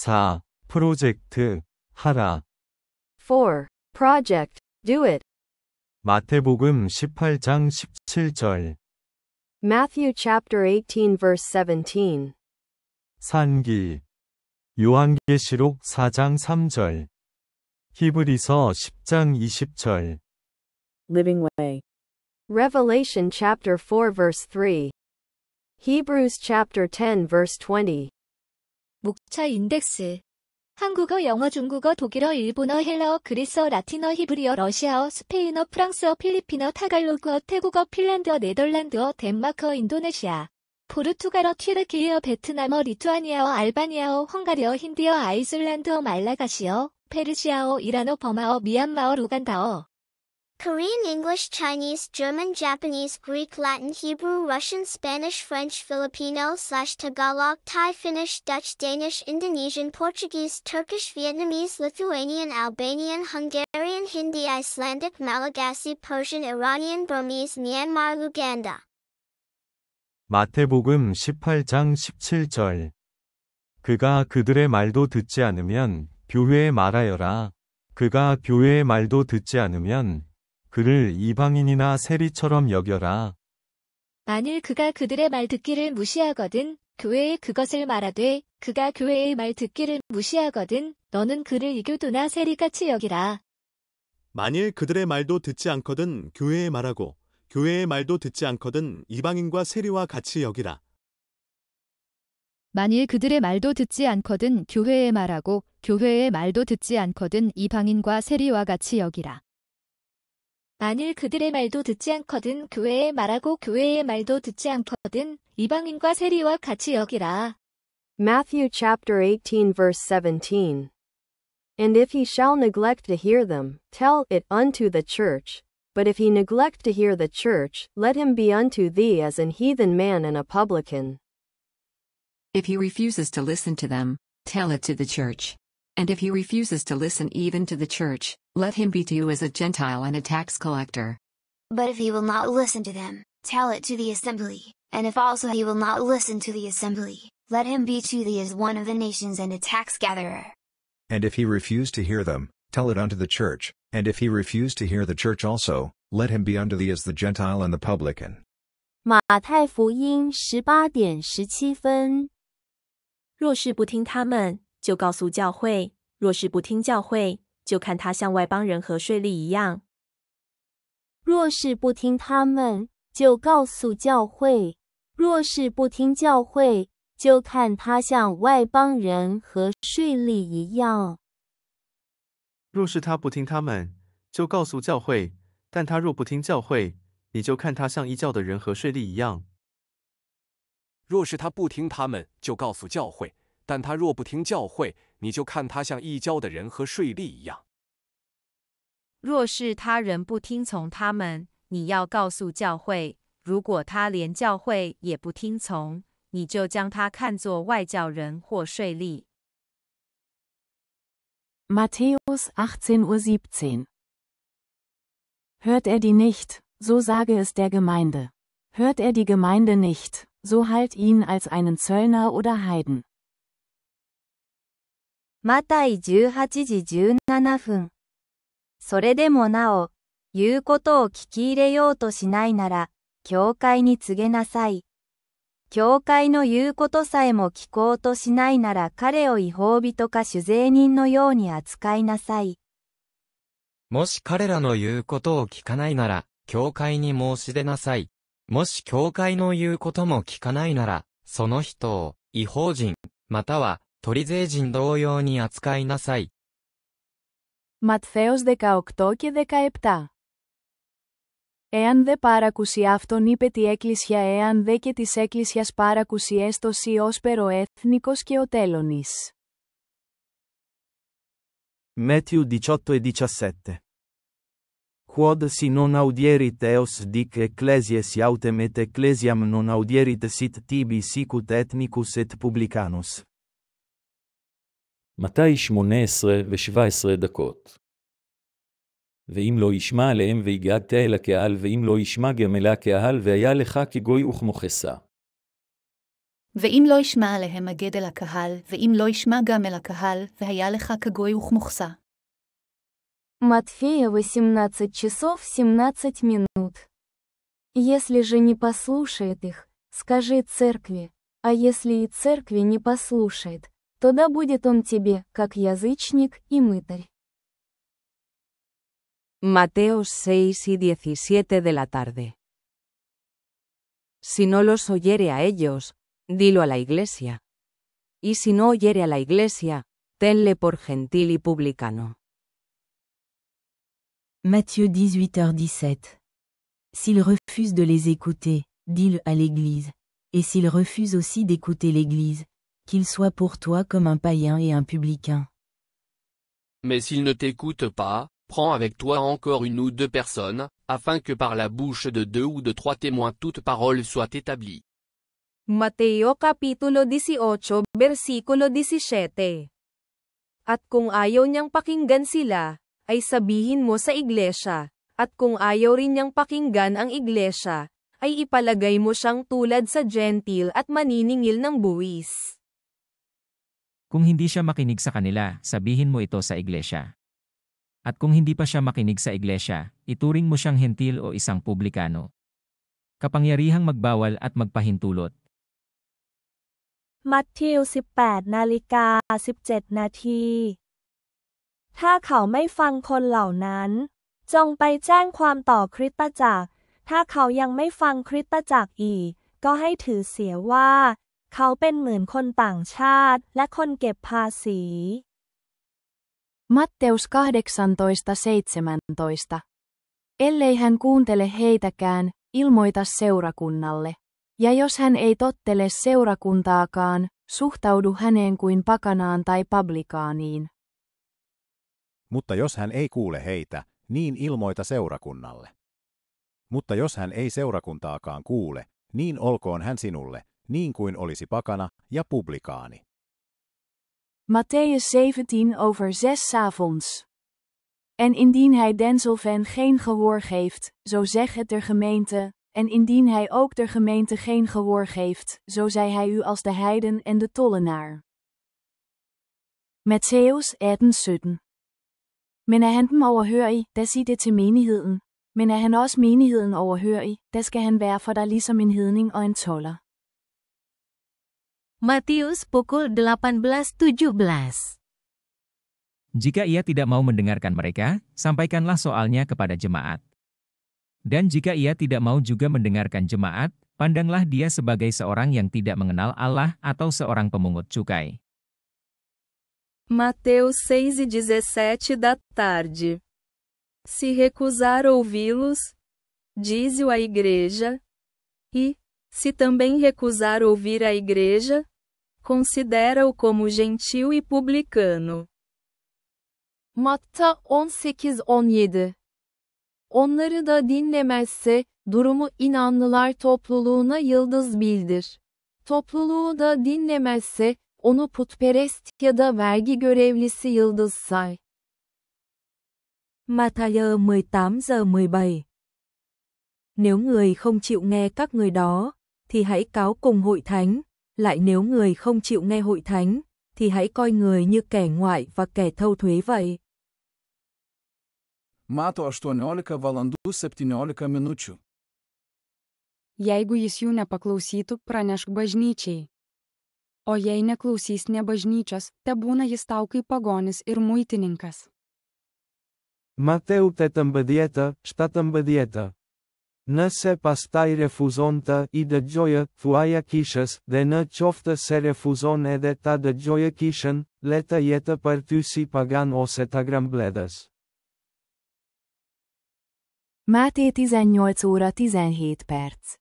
4. 프로젝트, 하라. 4. Project, do it. 마태복음 18장 17절. Matthew chapter 18 verse 17. 산기. 요한계시록 4장 3절. 히브리서 10장 20절. Living Way. Revelation chapter 4 verse 3. Hebrews chapter 10 verse 20. 목차 인덱스. 한국어, 영어, 중국어, 독일어, 일본어, 헬라어, 그리스어, 라틴어, 히브리어, 러시아어, 스페인어, 프랑스어, 필리핀어, 타갈로그어, 태국어, 핀란드어, 네덜란드어, 덴마크어, 인도네시아, 포르투갈어, 튀르키예어, 베트남어, 리투아니아어, 알바니아어, 헝가리어, 힌디어, 아이슬란드어, 말라가시어, 페르시아어, 이란어, 버마어, 미얀마어, 루간다어. Korean, English, Chinese, German, Japanese, Greek, Latin, Hebrew, Russian, Spanish, French, Filipino/Tagalog, Thai, Finnish, Dutch, Danish, Indonesian, Portuguese, Turkish, Vietnamese, Lithuanian, Albanian, Hungarian, Hindi, Icelandic, Malagasy, Persian, Iranian, Burmese, Myanmar, Luganda. 마태복음 18장 17절. 그가 그들의 말도 듣지 않으면 교회에 말하여라. 그가 교회의 말도 듣지 않으면 그를 이방인이나 세리처럼 여겨라. 만일 그가 그들의 말 듣기를 무시하거든 교회에 그것을 말하되 그가 교회의 말 듣기를 무시하거든 너는 그를 이교도나 세리같이 여기라. 만일 그들의 말도 듣지 않거든 교회에 말하고 교회의 말도 듣지 않거든 이방인과 세리와 같이 여기라. 만일 그들의 말도 듣지 않거든 교회에 말하고 교회의 말도 듣지 않거든 이방인과 세리와 같이 여기라. 만일 그들의 말도 듣지 않거든 교회에 말하고 교회의 말도 듣지 않거든 이방인과 세리와 같이 여기라. Matthew chapter 18 verse 17. And if he shall neglect to hear them, tell it unto the church. But if he neglect to hear the church, let him be unto thee as an heathen man and a publican. If he refuses to listen to them, tell it to the church. And if he refuses to listen even to the church, let him be to you as a Gentile and a tax collector. But if he will not listen to them, tell it to the assembly. And if also he will not listen to the assembly, let him be to thee as one of the nations and a tax gatherer. And if he refuse to hear them, tell it unto the church. And if he refuse to hear the church also, let him be unto thee as the Gentile and the publican. 马太福音18:17。若是不听他们，就告诉教会；若是不听教会，就看他像外邦人和税吏一样。若是不听他们，就告诉教会；若是不听教会，就看他像外邦人和税吏一样。若是他不听他们，就告诉教会；但他若不听教会，你就看他像异教的人和税吏一样。若是他不听他们，就告诉教会；但他若不听教会，你就看他像异教的人和税吏一样。若是他人不听从他们，你要告诉教会；如果他连教会也不听从，你就将他看作外教人或税吏。Matthäus 18:17. Hört er die nicht, so sage es der Gemeinde. Hört er die Gemeinde nicht, so halt ihn als einen Zöllner oder Heiden. マタイ18時17分。それでもなお、言うことを聞き入れようとしないなら、教会に告げなさい。教会の言うことさえも聞こうとしないなら彼を違法人か酒税人のように扱いなさい。もし彼らの言うことを聞かないなら、教会に申し出なさい。もし教会の言うことも聞かないなら、その人を違法人、または取税人同様に扱いなさい。Ματθαίος 18:17. Εάν δε παρακουσι αυτον είπε τη έκκλησια εάν δε και της έκκλησιας παρακουσι έστωση όσπερο έθνικος και ο τέλωνης. Matthew 18:17. Quod si non audierit eos dic ecclesiae autem et ecclesiam non audierit sit tibi sicut ethnicus et publicanus. מתי 18:17. ואם לא ישמע עליהם והגעת אל הקהל ואם לא ישמע גם אל הקהל והיה לך כגוי וכמוכסה. ואם לא ישמע עליהם הגד אל הקהל, ואם לא ישמע גם אל הקהל, והיה לך כגוי וכמוכסה. Матфея 18 часов 17 минут. Если же не послушает их, скажи церкви, а если и церкви не послушает, то да будет он тебе, как язычник и мытарь. Mateos 6 y 17 de la tarde. Si no los oyere a ellos, dilo a la iglesia. Y si no oyere a la iglesia, tenle por gentil y publicano. Matthieu 18h17. S'il refuse de les écouter, dis-le à l'Église. Et s'il refuse aussi d'écouter l'Église, qu'il soit pour toi comme un païen et un publicain. Mais s'il ne t'écoute pas, prends avec toi encore une ou deux personnes, afin que par la bouche de 2 ou de 3 témoins toute parole soit établie. Mateo Kapitulo 18, versikulo 17. At kung ayaw niyang pakinggan sila, ay sabihin mo sa iglesia, at kung ayaw rin niyang pakinggan ang iglesia, ay ipalagay mo siyang tulad sa gentil at maniningil ng buwis. Kung hindi siya makinig sa kanila, sabihin mo ito sa iglesia. At kung hindi pa siya makinig sa iglesia, ituring mo siyang hentil o isang publikano. Kapangyarihang magbawal at magpahintulot. มัทธิว 18:17 นาที ถ้าเขาไม่ฟังคนเหล่านั้น จงไปแจ้งความต่อคริสตจักร ถ้าเขายังไม่ฟังคริสตจักรอีก ก็ให้ถือเสียว่า เขาเป็นเหมือนคนต่างชาติและคนเก็บภาษี Matteus 18:17. Ellei hän kuuntele heitäkään, ilmoita seurakunnalle. Ja jos hän ei tottele seurakuntaakaan, suhtaudu häneen kuin pakanaan tai publikaaniin. Mutta jos hän ei kuule heitä, niin ilmoita seurakunnalle. Mutta jos hän ei seurakuntaakaan kuule, niin olkoon hän sinulle, niin kuin olisi pakana ja publikaani. Matthäus 17:6 En indien hij denzelven geen gehoor geeft, zo zeg het der gemeente, en indien hij ook der gemeente geen gehoor geeft, zo zij hij u als de heiden en de tollenaar. Matthæus 18:17 Men er han dem overhørig, da sig det til menigheden, men er han også menigheden overhørig, da skal han være for dig ligesom en hedning og en toller. Matius pukul 18:17. Jika ia tidak mau mendengarkan mereka, sampaikanlah soalnya kepada jemaat. Dan jika ia tidak mau juga mendengarkan jemaat, pandanglah dia sebagai seorang yang tidak mengenal Allah atau seorang pemungut cukai. Mateus 6:17 da tarde. Se recusar ouvi-los, dize-o à igreja, e, se também recusar ouvir a igreja, considera-o como gentil e publicano. Matta 18:17. Onları da dinlemezse, durumu inanlılar topluluğuna yıldız bildir. Topluluğu da dinlemezse, onu putperest ya da vergi görevlisi yıldız say. Matthew 18:17. Nếu người không chịu nghe các người đó, thì hãy cáo cùng hội thánh, lại nếu người không chịu nghe hội thánh, thì hãy coi người như kẻ ngoại và kẻ thâu thuế vậy. Mato 18:17. Jeigu jis jų nepaklausytų, pranešk bažnyčiai. O jei neklausys ne bažnyčios, tebūna jis tau kaip pagonis ir muitininkas. Mateu 17:17. Ne se pastai refuzonta i de gioia tuaia kishas, de ne cioftă se refuzon edeta de gioia kishan, leta ieta partusi pagan oseta grambledas. Máté 18:17.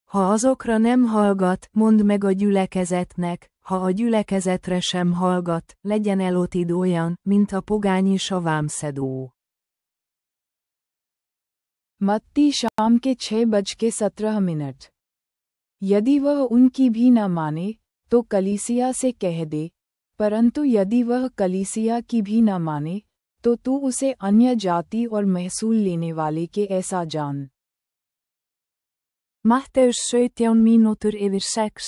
Ha azokra nem hallgat, mondd meg a gyülekezetnek, ha a gyülekezetre sem hallgat, legyen Elotid olyan, mint a pogányi savámszedó. मत्ती शाम के 6:17। यदि वह उनकी भी न माने, तो कलीसिया से कह दे, परंतु यदि वह कलीसिया की भी न माने, तो तू उसे अन्य जाति और महसूल लेने वाले के ऐसा जान। Matteus 17 mínútur yfir 6.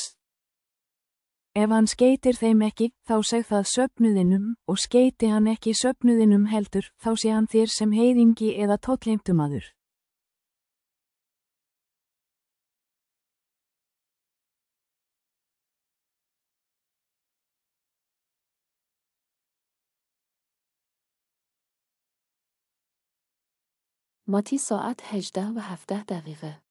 Ef hann skeytir þeim ekki, þá seg það söfnuðinum, og skeyti hann ekki söfnuðinum heldur, þá sé hann þér sem heiðingi eða tollheimtumaður. ماتی ساعت 18:17.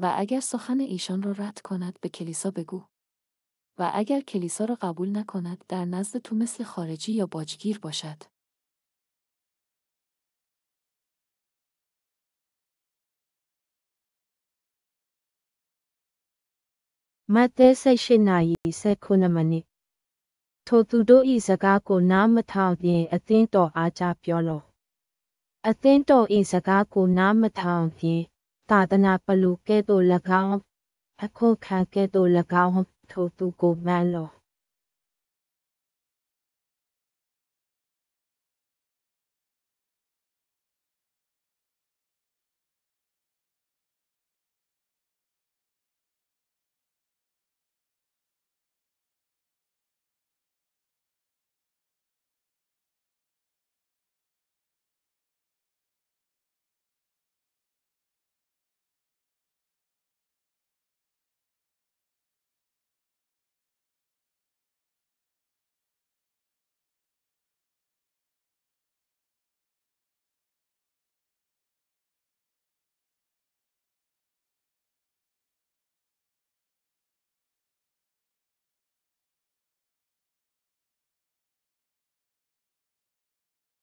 و اگر سخن ایشان را رد کند به کلیسا بگو. و اگر کلیسا را قبول نکند در نزد تو مثل خارجی یا باجگیر باشد. Mate say shinai se kunamani. Totudo isagako namatao ni atinto aja piolo. Atinto isagako namatao ni tatana paluke do lagao. Ako kake do lagao totu go malo.